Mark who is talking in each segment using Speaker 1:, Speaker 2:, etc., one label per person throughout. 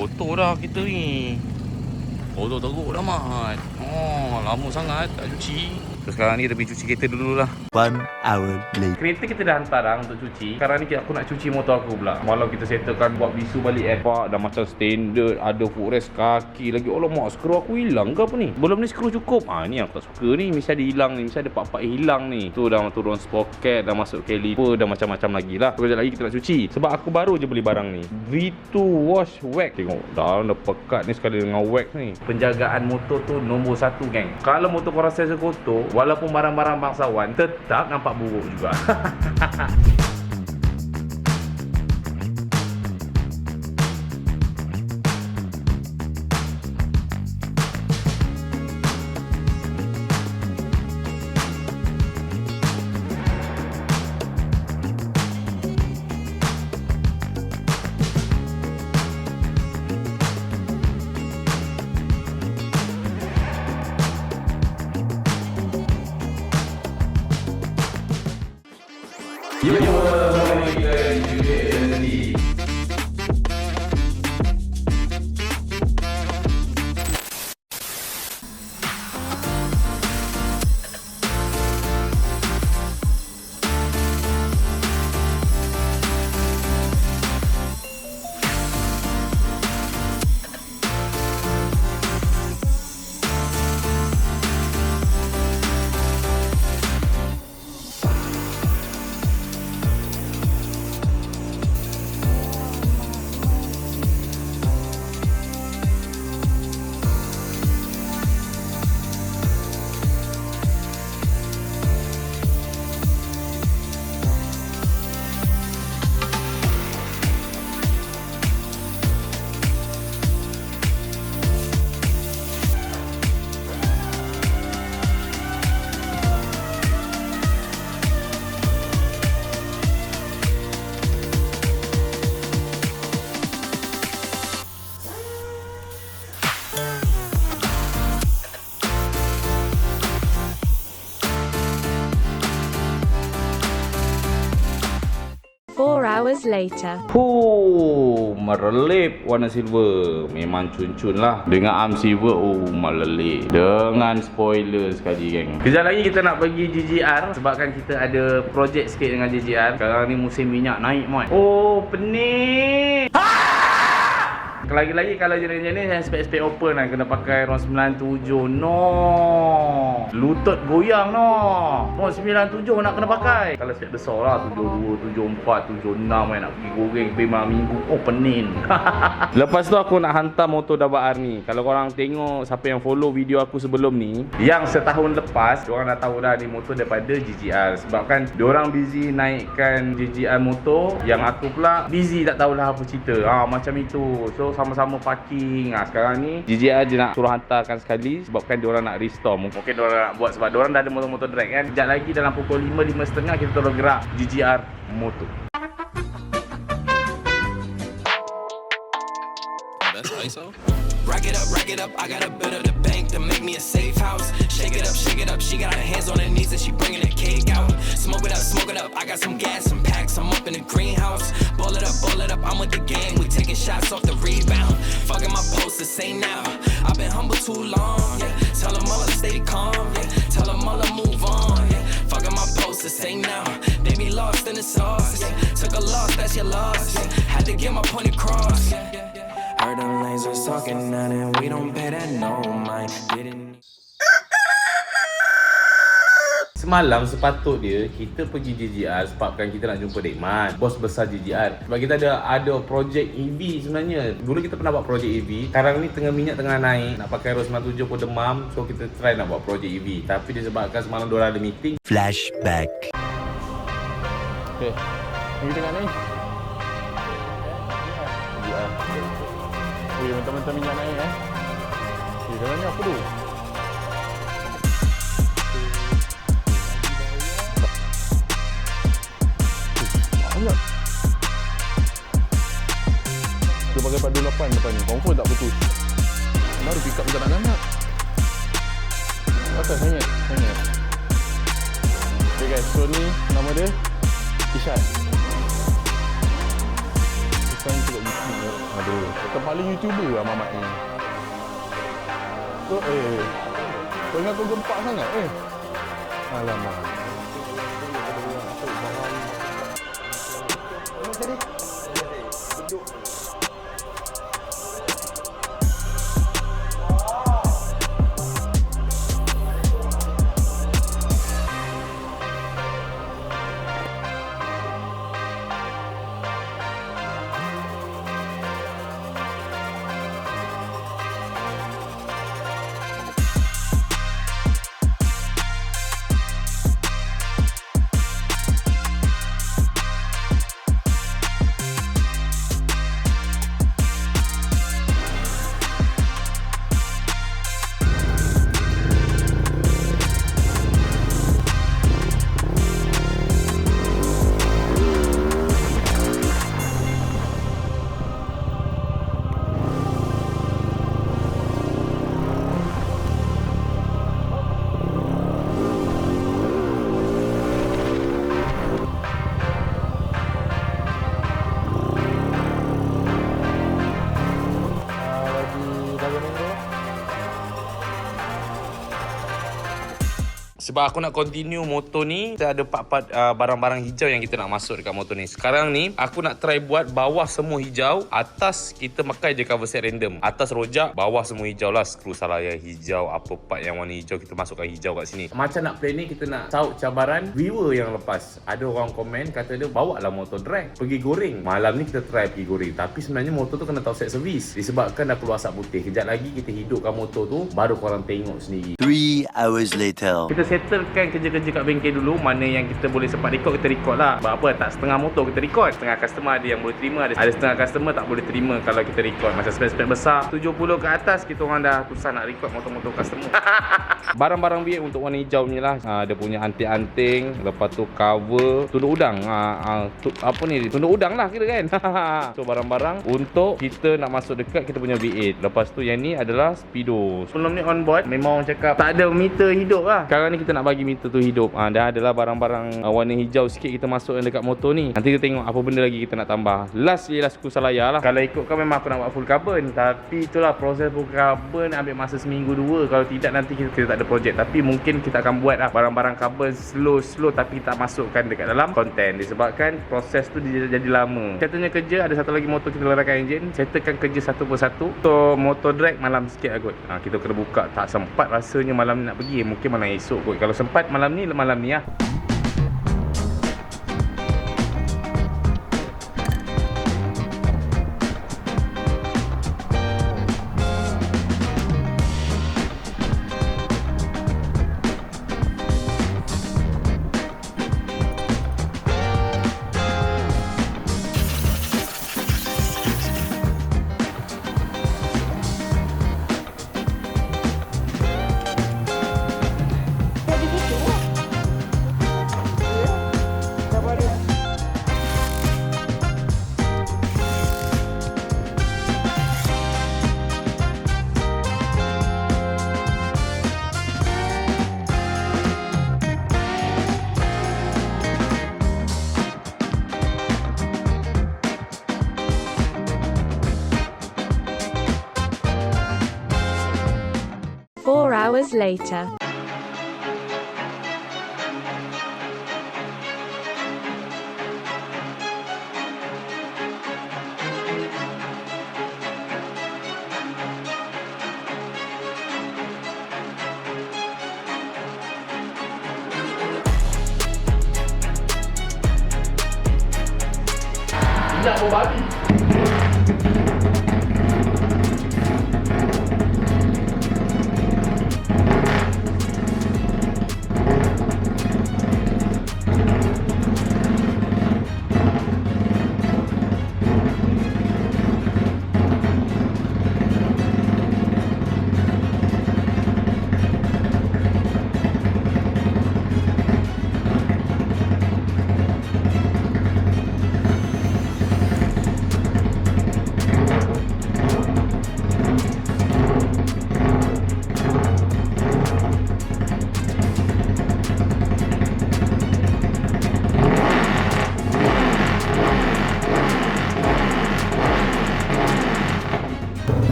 Speaker 1: kotor dah kita ni. Kotor teruk dah mat. Oh, lama sangat tak cuci. So sekarang ni kita pergi cuci kereta dululah.
Speaker 2: 1 hour later.
Speaker 1: Kereta kita dah hantar dah untuk cuci. Sekarang ni aku nak cuci motor aku pula. Malam kita settlekan buat bisu balik Pak. Dah macam standard. Ada footrest kaki lagi. Alamak, skru aku hilang ke apa ni? Belum ni skru cukup. Ni aku tak suka ni. Mesti ada hilang ni. Mesti ada part-part hilang ni. Tu dah turun sprocket. Dah masuk caliper. Dah macam-macam lagi lah. So, kejap lagi kita nak cuci. Sebab aku baru je beli barang ni. V2 wash wax. Tengok. Dah pekat ni sekali dengan wax ni. Penjagaan motor tu nombor 1 geng. Kalau motor korang rasa kotor, walaupun barang-barang bangsawan, tetap nampak buruk juga.
Speaker 3: Hours later.
Speaker 1: Merelip warna silver. Memang cun-cun lah. Dengan arm silver, melelip. Dengan spoiler sekali geng. Kejap lagi kita nak pergi GGR. Sebabkan kita ada projek sikit dengan GGR. Sekarang ni musim minyak naik mat. Pening. Lagi-lagi kalau jenis-jenis yang spek-spek open lah, kena pakai RON 97. No, lutut goyang no. RON 97 nak kena pakai. Kalau spek besar lah 72, 74, 76 nak pergi goreng pergi malam minggu. Pening. Lepas tu aku nak hantar motor Dabaar ni. Kalau korang tengok siapa yang follow video aku sebelum ni, yang setahun lepas, diorang dah tahu dah ni motor daripada GGR. Sebabkan diorang busy naikkan GGR motor, yang aku pula busy tak tahulah apa cerita. Macam itu. So sama-sama parking. Sekarang ni GGR je nak suruh hantarkan sekali. Sebabkan diorang nak restore. Mungkin diorang nak buat sebab diorang dah ada motor-motor drag kan. Sekejap lagi dalam pukul 5, 5.30 kita terus gerak GGR motor.
Speaker 4: That's ISO. Rack it up, I got a bit of the bank to make me a safe house. Shake it up, she got her hands on her knees and she bringing the cake out. Smoke it up, I got some gas, some packs, I'm up in the greenhouse. Ball it up, I'm with the gang, we taking shots off the rebound. Fucking my posters, say now, I've been humble too long, yeah. Tell them all to stay calm, yeah. Tell them all to move on, yeah. Fucking my posters, say now, they be lost in the sauce, yeah. Took a loss, that's your loss, yeah. Had to get my point across, yeah. Heard them lasers talking now and we don't pay that no mind.
Speaker 1: Semalam sepatutnya kita pergi GGR sebabkan kita nak jumpa Dekmat, bos besar GGR. Sebab kita ada projek EV sebenarnya. Dulu kita pernah buat projek EV. Sekarang ni minyak tengah naik, nak pakai RON 97 pun demam. So kita try nak buat projek EV. Tapi disebabkan semalam diorang ada meeting.
Speaker 2: Flashback.
Speaker 1: Okay, ni tengah naik. GGR. Mentang-mentang minyak naik dalam ni apa tu? Banyak. Dia pakai 48 depan ni. Confirm tak putus. Baru pick up juga nak. Atas hanyat. Okay guys, so ni nama dia Ishan. Ishan juga YouTube.
Speaker 5: Aduh, kepala YouTuber lah mamat ni. Kau kau ingat kau gempak sangat Alamak.
Speaker 1: Sebab aku nak continue motor ni, kita ada part-part barang-barang hijau yang kita nak masuk dekat motor ni. Sekarang ni aku nak try buat bawah semua hijau, atas kita pakai je cover set random. Atas rojak, bawah semua hijau lah. Skru salaya hijau, apa part yang warna hijau kita masukkan hijau kat sini. Macam nak plan ni, kita nak saut cabaran viewer yang lepas. Ada orang komen kata dia bawa lah motor drag pergi goreng. Malam ni kita try pergi goreng, tapi sebenarnya motor tu kena tahu set servis disebabkan dah keluar asap putih. Kejap lagi kita hidupkan motor tu, baru korang tengok sendiri.
Speaker 2: 3 hours later.
Speaker 1: Kita settlekan kerja-kerja kat bengkel dulu. Mana yang kita boleh sempat record, kita record lah. Sebab apa? Tak setengah motor kita record. Setengah customer ada yang boleh terima, ada setengah customer tak boleh terima kalau kita record. Macam spek-spek besar 70 ke atas, kita orang dah susah nak record motor-motor customer. Barang-barang bilik untuk warna hijau ni lah. Dia punya anting-anting, lepas tu cover, tunduk udang. Apa ni? Tunduk udang lah kira kan. So barang-barang untuk kita nak masuk dekat kita punya V8. Lepas tu yang ni adalah speedo. Sebelum ni on board memang orang cakap tak ada meter hidup lah. Sekarang ni kita nak bagi meter tu hidup. Dah adalah barang-barang warna hijau sikit kita masuk dekat motor ni. Nanti kita tengok apa benda lagi kita nak tambah. Last ialah skru salaya lah. Kalau ikutkan memang aku nak buat full carbon, tapi itulah proses full carbon ambil masa seminggu 2. Kalau tidak nanti kita tak ada projek. Tapi mungkin kita akan buat lah barang-barang carbon slow tapi kita masukkan dekat dalam konten disebabkan proses tu dia jadi lama. Settlenya kerja, ada satu lagi motor kita larangkan enjin, settlekan kerja satu persatu. So motor drag malam sikit lah kot. Kita kena buka, tak sempat rasanya malam ni nak pergi. Mungkin malam esok kot. Kalau sempat malam ni lah.
Speaker 3: Four hours later.
Speaker 1: Minyak bau babi.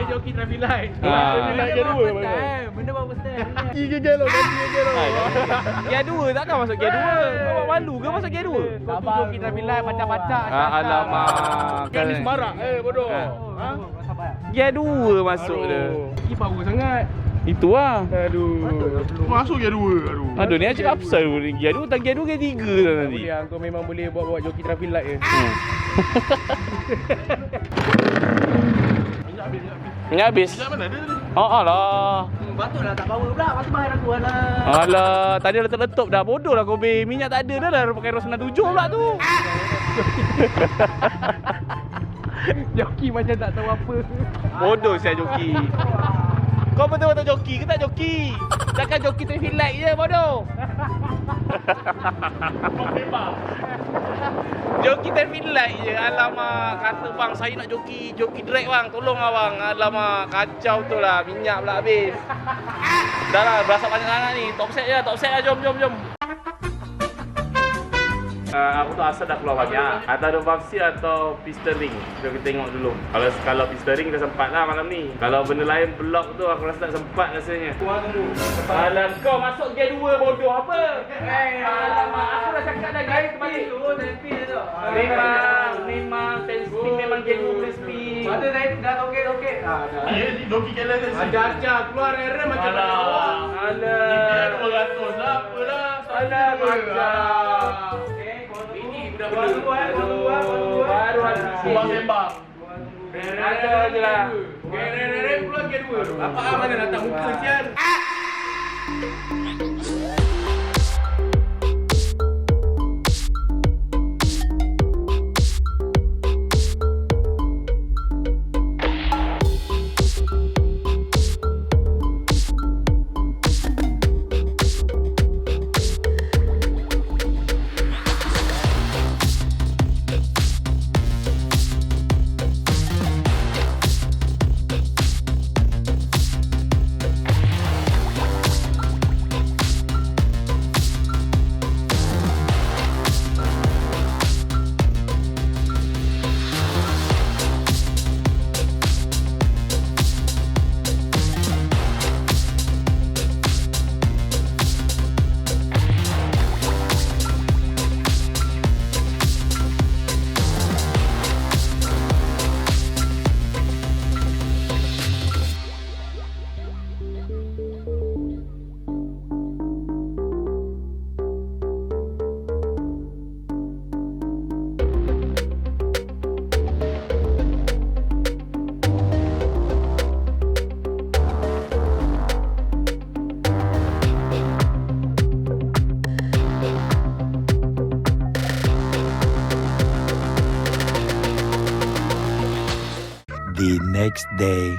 Speaker 1: joki traffic light.
Speaker 5: Traffic light gear 2 mana?
Speaker 6: Benda bawa stand.
Speaker 5: Gear gelok, ganti gear gelok.
Speaker 6: Gear 2 takkan masuk gear 2. Bawa malu ke masuk gear 2?
Speaker 1: Sabar joki traffic light pacak-pacak.
Speaker 6: Alamak.
Speaker 5: Kan ni semarak bodoh. Ha?
Speaker 6: Gear 2 masuk dia.
Speaker 1: Ini power sangat.
Speaker 6: Itu lah.
Speaker 5: Aduh. Masuk gear 2.
Speaker 6: Aduh ni cakap apa pasal gear 2 tak gear 2 gear 3 dah nanti.
Speaker 1: Boleh kau memang boleh buat joki traffic light je.
Speaker 6: Minyak habis.
Speaker 5: Mana dia tadi?
Speaker 6: Alah.
Speaker 1: Patutlah tak power pula. Patut bayar aku lah.
Speaker 6: Alah, tadi letup dah. Bodoh lah kau be. Minyak tak ada dah pakai Ros 97 pula tu.
Speaker 1: Joki macam tak tahu apa.
Speaker 6: Bodoh saya joki. Kau betul-betul joki ke tak joki? Takkan joki traffic light je bodoh. Joki traffic light je. Alamak, kata bang saya nak joki drag bang. Tolong lah bang. Alamak, kacau tu lah. Minyak pula habis. Dah lah, berasap banyak sangat ni. Top set lah. Jom. Aku tu asal dah keluar banyak. Atau ada vaksi atau piston ring. Kita tengok dulu. Kalau piston ring dah sempat lah malam ni. Kalau benda lain blok tu aku rasa tak sempat rasanya. Alah kau masuk gear 2 bodoh apa? Alamak, aku dah cakap dah gear kembali tu. Memang speed memang gear 2 boleh speed.
Speaker 1: Ada dah okey.
Speaker 5: Ya, ni doki kela ke?
Speaker 1: Ada keluar error macam mana awak.
Speaker 6: Alah.
Speaker 5: 200 lah apalah.
Speaker 6: Alah macam.
Speaker 1: Ini budak baru
Speaker 5: Sembang sembang.
Speaker 6: Ada je lah.
Speaker 1: Keluar gear 2. Apa mana datang muka sian.
Speaker 2: The next day.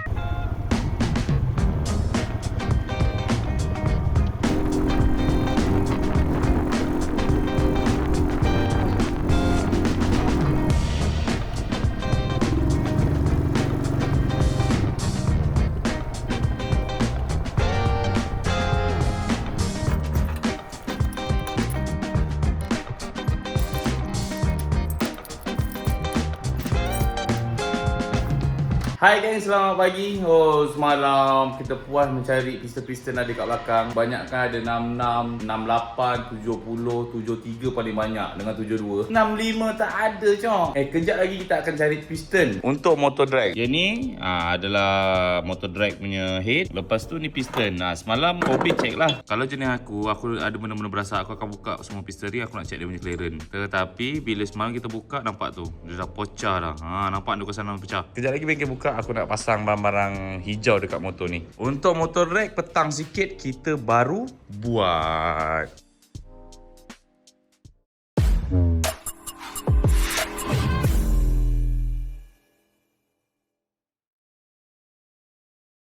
Speaker 1: Hai geng, selamat pagi. Semalam kita puas mencari piston-piston ada kat belakang. Banyak kan ada 66, 68, 70, 73 paling banyak dengan 72. 65 tak ada cok. Kejap lagi kita akan cari piston untuk motor drag. Yang ni adalah motor drag punya head. Lepas tu ni piston. Semalam Kobe check lah. Kalau jenis aku ada benda-benda berasa, aku akan buka semua piston ni. Aku nak check dia punya clearance. Tetapi bila semalam kita buka, nampak tu dia dah pecah dah. Nampak ada kesan pecah. Kejap lagi bengkel buka, aku nak pasang barang-barang hijau dekat motor ni. Untuk motor drag petang sikit kita baru buat.